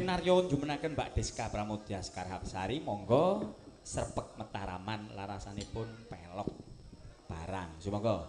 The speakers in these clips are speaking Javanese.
naryo jumenaken Mbak Deska Pramodya Sekar Hapsari monggo srepek metaraman larasanipun pelok barang. Sumangga.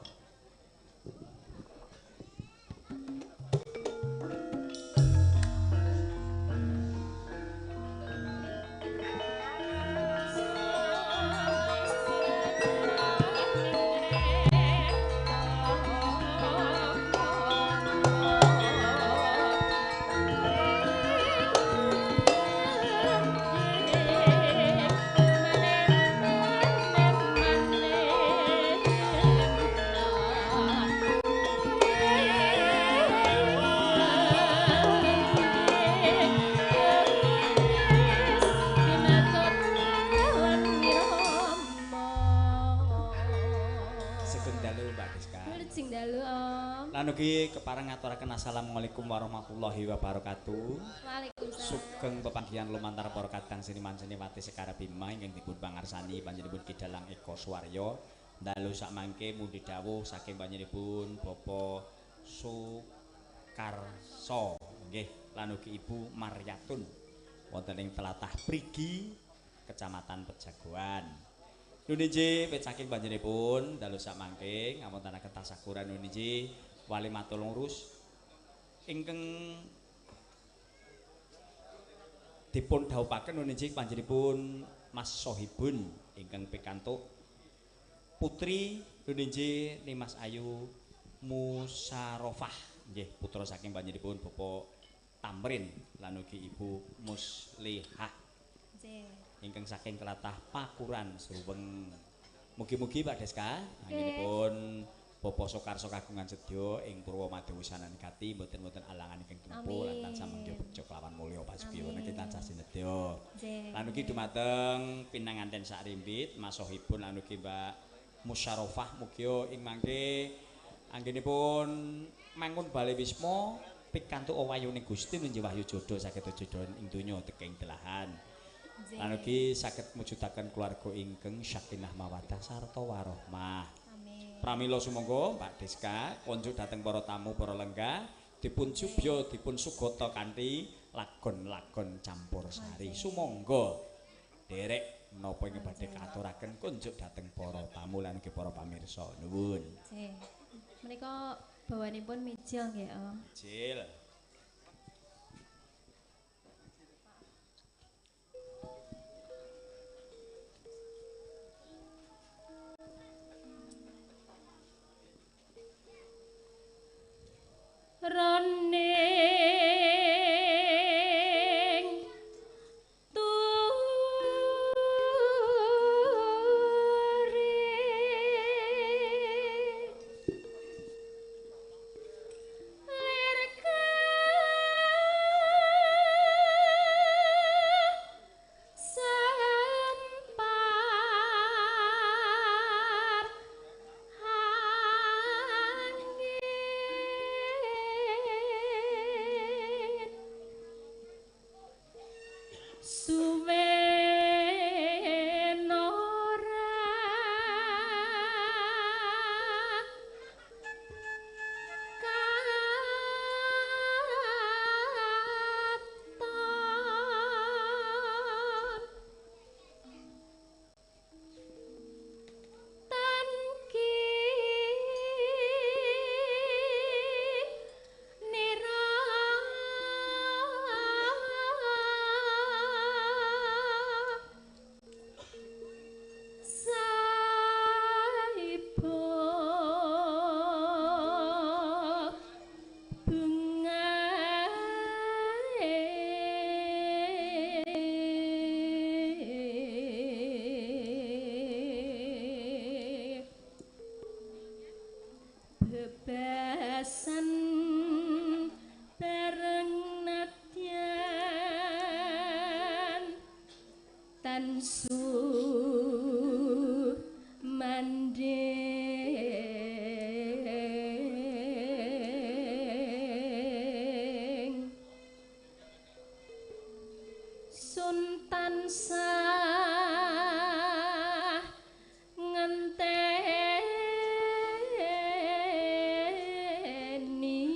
Lan ugi kepareng ngaturaken assalamualaikum warahmatullahi wabarakatuh. Waalaikumsalam. Sugeng pepanggihan lumantar para kadang seniman seniwati Sekar Bima ingkang dipun pangarsani panjenenganipun Kidalang Eko Suwaryo. Dalu sakmangke mugi dawuh saking panjenenganipun Bapak Sukarso nggih lan ugi Ibu Maryatun wonten ing tlatah Prigi, Kecamatan Pejagoan. Nuniji wit saking panjenenganipun dalu sakmangke ngapuntenaken tasyakuran nuniji wali matur lurus ingkang dipun dhawuhaken nuniji panjenenganipun Mas Sohibun ingkang pikantuk putri nuniji Nimas Ayu Musarofah nggih putra saking panjenenganipun Bapak Tamrin lan ugi Ibu Muslihah ingkang saking tlatah Pakuran Sruweng. Mugi-mugi Pak Deska anggenipun Bapak Sokarso kagungan sedya ing purwa madyawisana nikati mboten-mboten alangan ingkang tempuh lan tansah mangga bejo kelawan mulya pasugiwa niki tansah sinedya. Lan ugi dumateng pinanganten sak rimbit Mas Sohibun lan ugi Mbak Musyarofah mugi ing mangke anggenipun mangun bali wisma pikantuk wayuning Gusti nunjuk wahyu jodho saged jodho ing donya teking delahan. Lan ugi saged mujudaken keluarga ingkang sakinah mawaddah sarta warahmah. Pramila sumangga Pak Deska konjuk dhateng para tamu para lenggah dipun jubya dipun sugata kanthi lagon-lagon campursari. Sumangga derek menapa ing badhe katuraken konjuk dhateng para tamu lan ugi para pamirsa. Nuwun. Nggih. Menika bawanipun mijil nggih, Om. Mijil. Roning ngenteni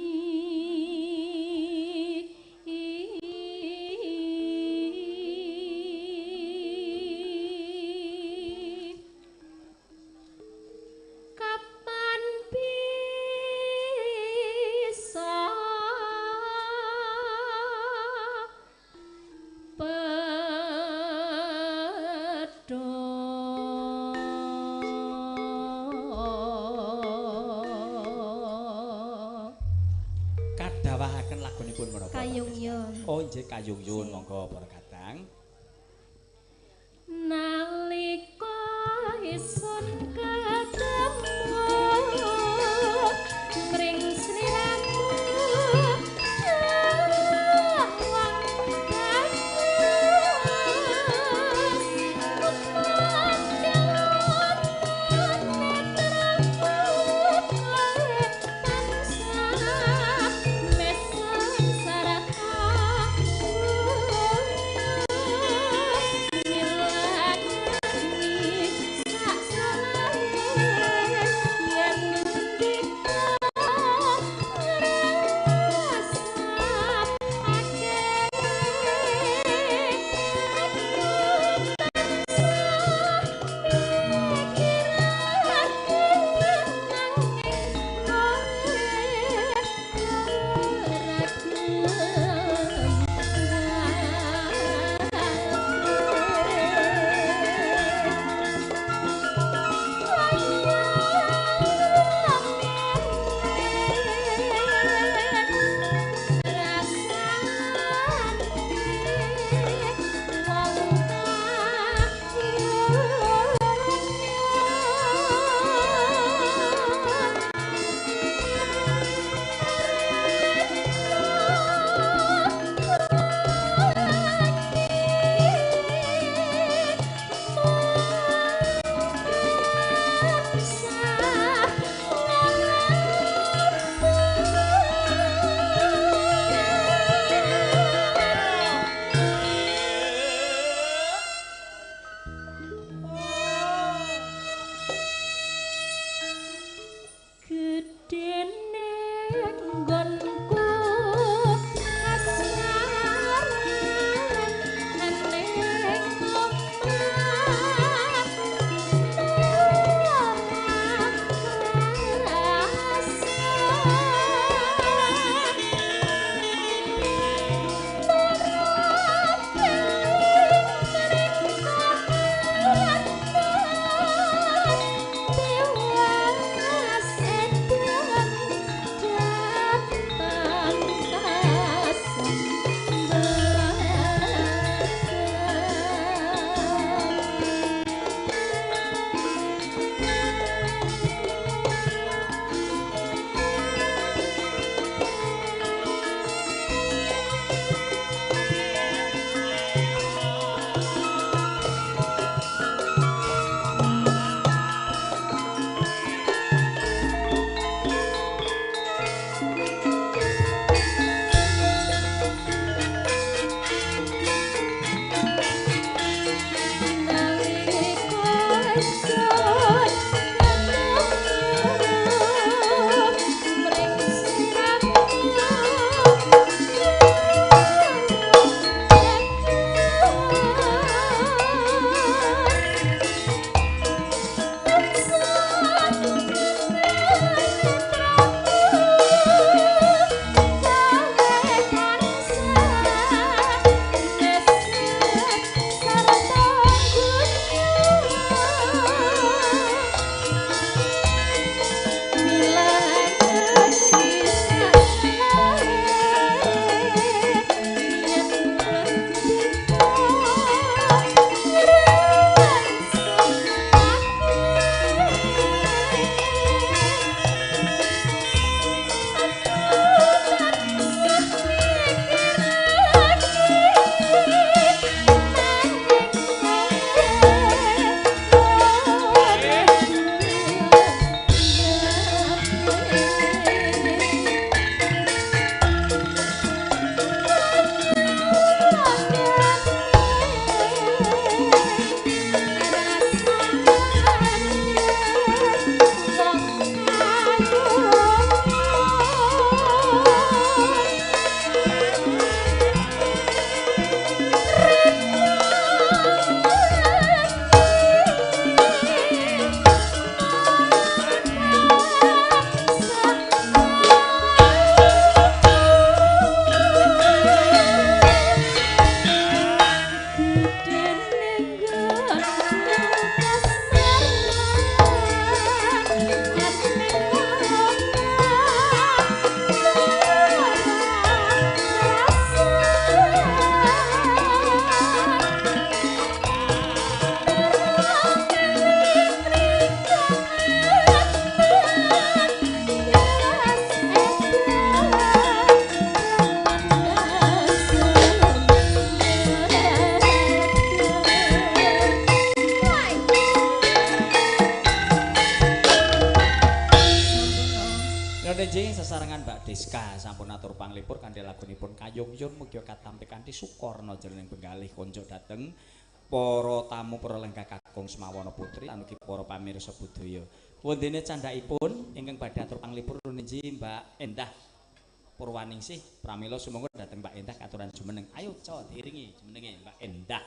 dawahaken lagunipun menapa? Kayung Yun. Oh, nggih Kayung Yun, monggo para kadang. Nalika isun ketemu mring sliramu Nenjing sesarengan Mbak Deska sampun atur panglipur kanthi lagunipun Kayung Yun mugi katampi kanthi sukarna jroning penggalih konjuk dhateng para tamu para lenggah kakung Semawana Putri lan ugi para pamirsa budaya. Wondene candhakipun ingkang badhe atur panglipur nenjing Mbak Endah Purwaningsih pramila sumangga dhateng Mbak Endah katuran jumeneng. Ayo co diiringi jumenenge Mbak Endah.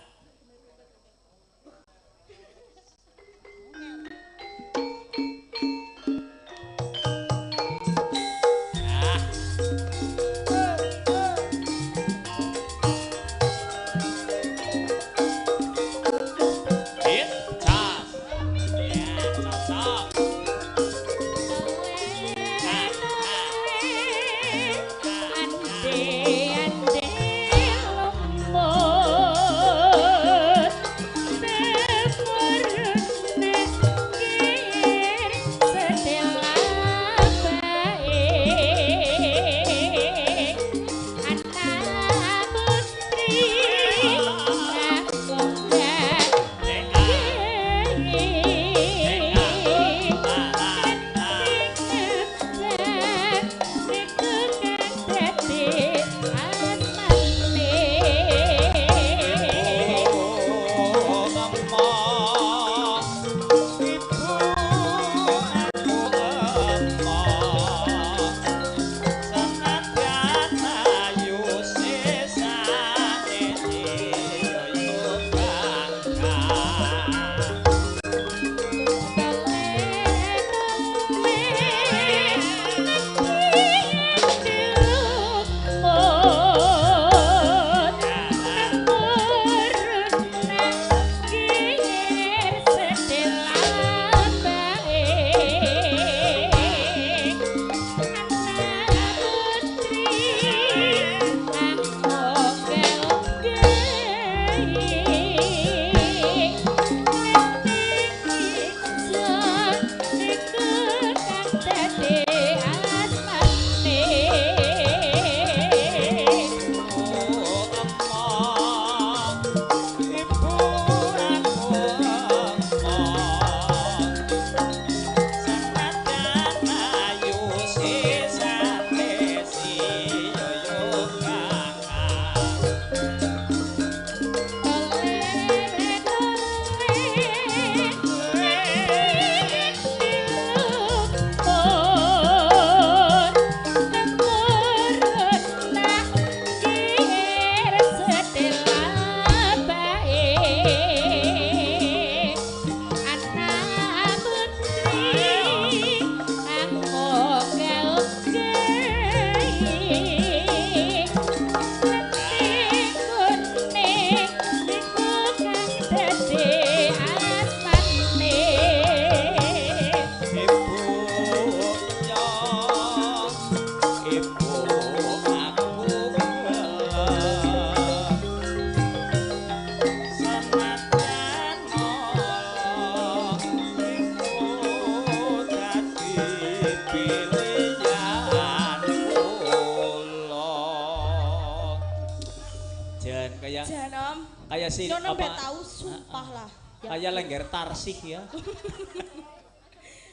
Kayak si Nyono apa? tahu sumpah lah. Kayak lengger tarsih ya.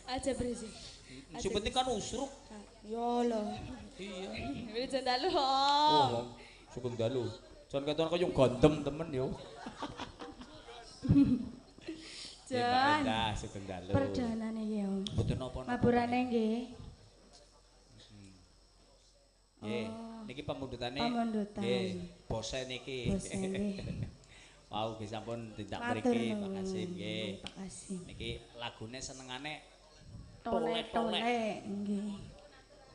Aja berisik. Si penting kan usruk. Yo loh. Iya. Wis dalu. Oh, sugeng dalu. Jan keton kaya gondem temen yo. Jan. Dah sugeng dalu. Perdanane iki, Om. Mboten napa-napa. Maburane nggih. Nggih, niki pamundhutane. Pamundutan. Nggih, bose niki. Bose nggih. Wow, nggih sampun tindak Matur mriki, nuwun. makasih nggih. Makasih. Niki lagune senengane Tolek-tolek nggih.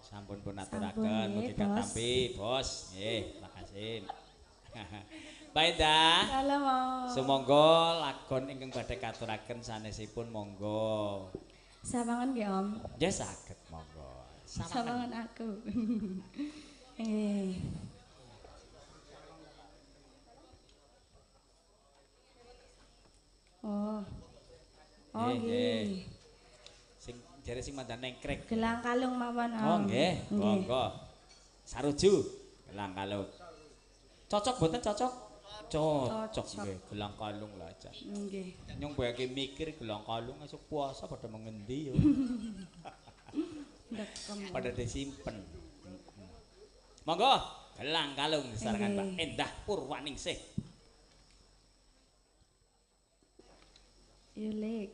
sampun pun Sampun, aturaken nggih, mugi Bos. katampi, Bos. Nggih, makasih. Baik dah. Salam, Om. Sumangga lagon ingkang badhe katuraken sanesipun monggo. Sawangan nggih, Om. Ya saged monggo. Sawangan aku. Oh. Oh nggih. Sing jare sing mandan nengkrek. Gelang kalung mawon, Om. Oh nggih, monggo. Saruju gelang kalung. Cocok boten cocok? Cocok nggih, gelang kalung lah aja. Nggih. Nyong bayake mikir gelang kalung esuk puasa pada mengendi yo. Ndekem. Pada disimpen. Monggo gelang kalung disarankan Mbak Endah Purwaningsih. Yulik.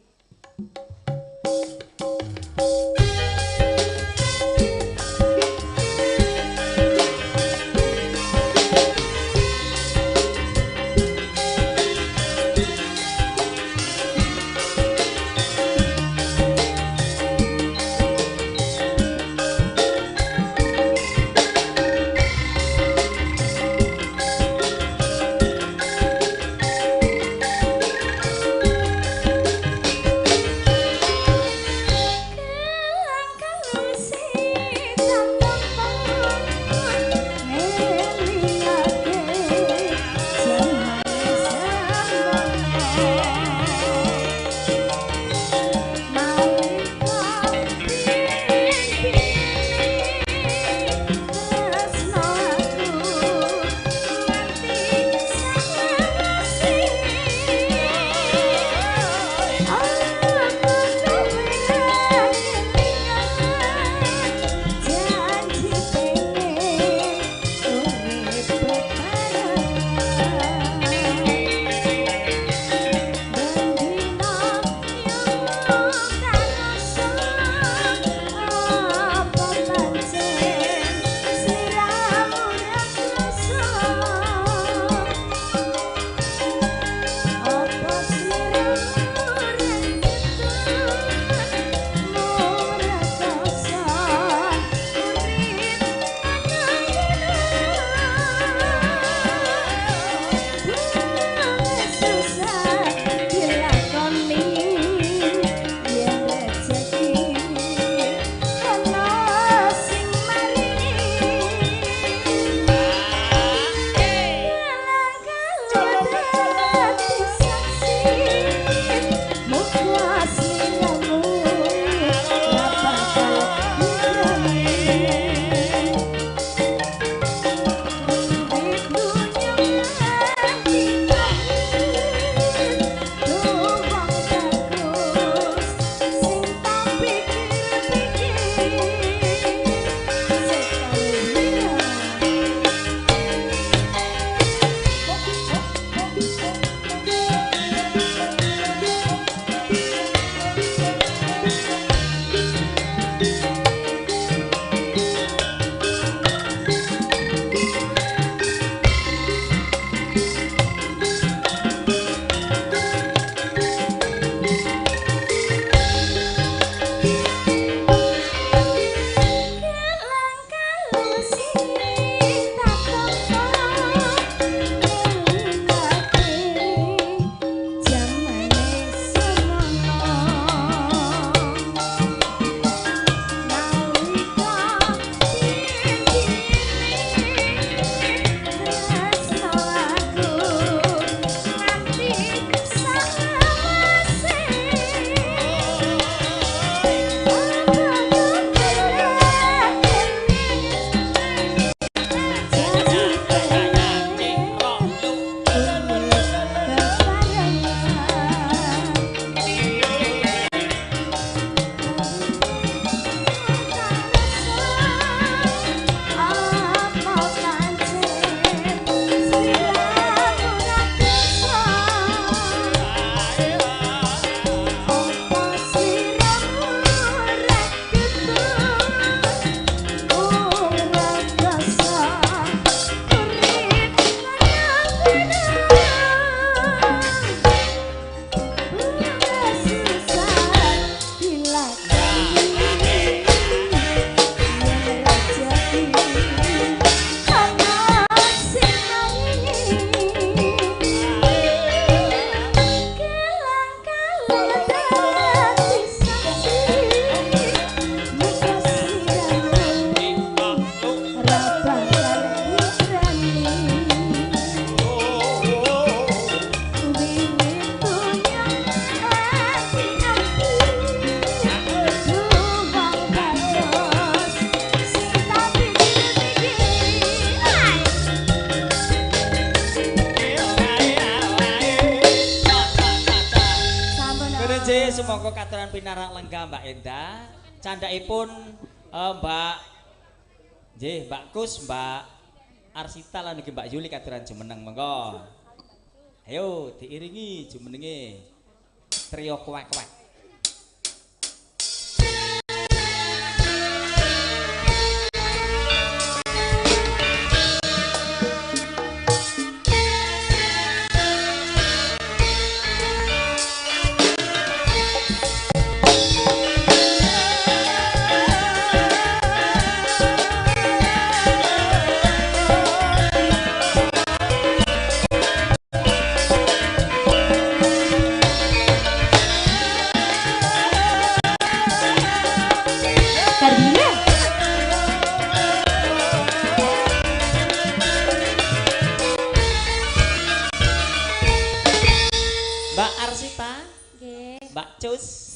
Semangka katuran pinarak lenggah Mbak Endah. candhaipun Mbak nggih Mbak Kus, Mbak Arsita lan ugi Mbak Yuli katuran jumeneng monggo. Ayo diiringi jumenenge trio kuak-kuak.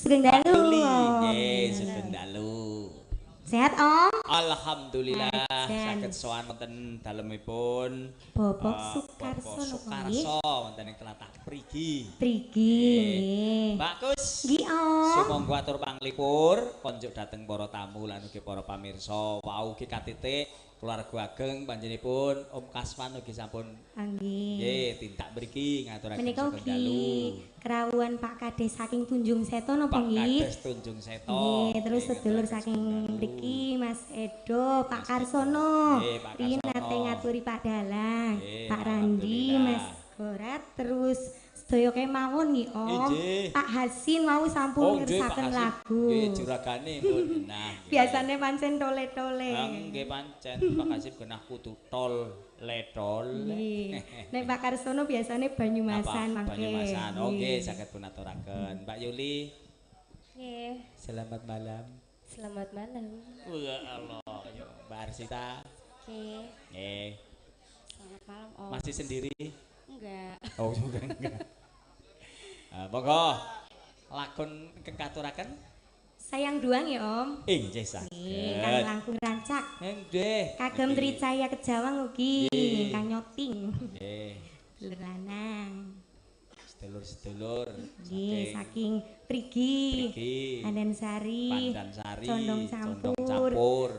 Sugeng dalu. Nggih, sugeng dalu. Sehat, Om? Alhamdulillah saged sowan wonten dalemipun Bapak Sukarso Sukarso wonten ing tlatah Prigi. Prigi nggih. Mbak Kus. Nggih, Om. Sumangga atur panglipur konjuk dhateng para tamu lan ugi para pamirsa. Wau ugi katitik keluarga ageng panjenenganipun Om Kasman ugi sampun nggih tindak mriki ngaturaken sugeng dalu. Kerawuhan Pak Kades saking Tunjung Seto napa nggih? Pak Kades Tunjung Seto. Nggih, terus sedulur saking mriki Mas Edo, Pak Karsono. Riyin nate ngaturi Pak Dalang, Pak Randi, Mas Gorat, terus sedaya kemawon nggih Om. Pak Hasin mau sampun ngersaken lagu. Nggih, juragane pun genah. Biasane pancen tole-tole. Nggih pancen Pak Kasip genah kudu tol ledol. Nek Pak Karsono biasane Banyumasan mangke. Banyumasan. Oke, saged pun aturaken. Mbak Yuli. Nggih. Selamat malam. Selamat malam. Wah Allah, yo Mbak Arsita. Nggih. Nggih. Selamat malam, Om. Masih sendiri? Enggak. Oh, juga enggak. Monggo lakon ingkang katuraken Sayang Duang ya Om. Nggih saged. Kang langkung rancak. Nggih. Kagem Tricaya Kejawang ugi ingkang nyoting. Nggih. Sedulur lanang. Sedulur-sedulur saking Prigi. Pandansari. Condong campur.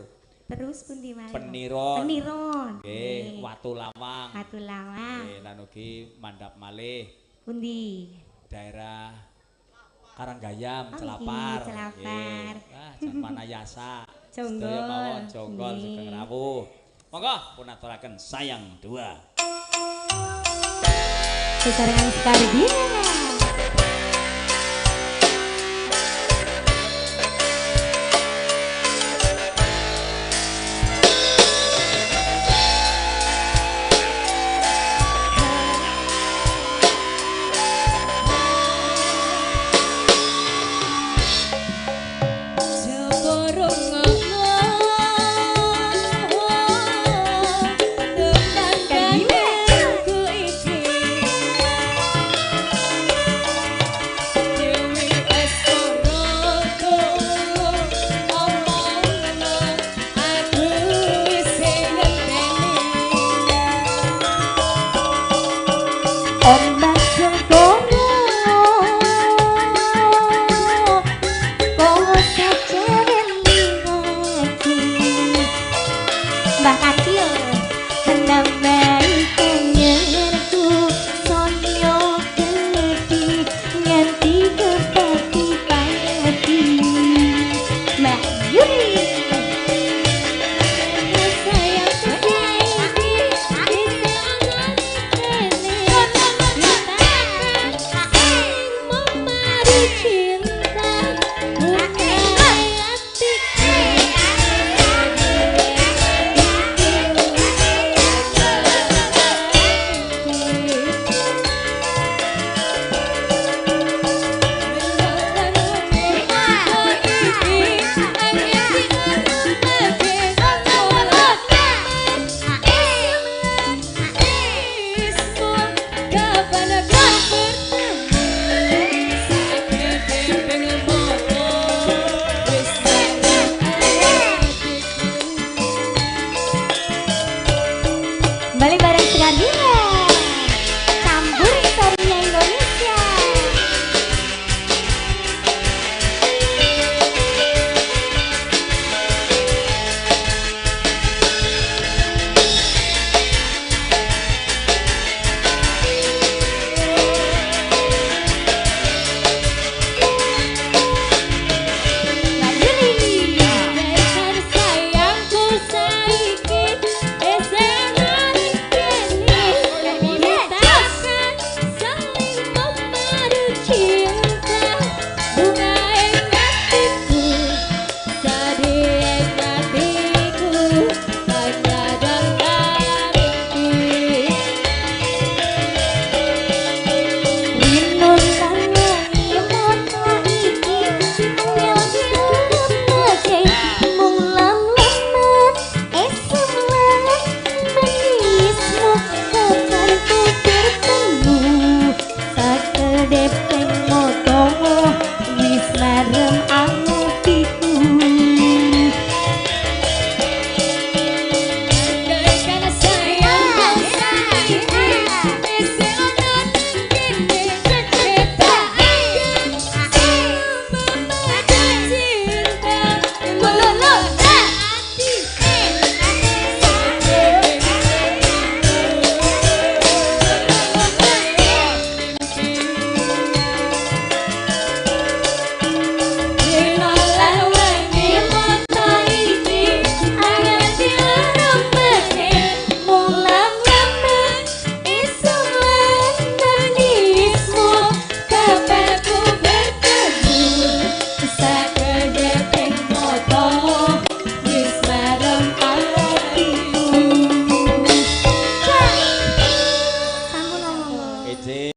Terus pundi malih? Peniron. Nggih, Watu Lawang. Nggih, lan ugi mandhap malih. Pundi? Daerah Karanggayam, Celapar. Celapar. Manayasa. Jonggol. Sedaya mawon Jonggol sugeng rawuh. Monggo pun aturaken Sayang 2. Sesarengan sekali dia. Bahkan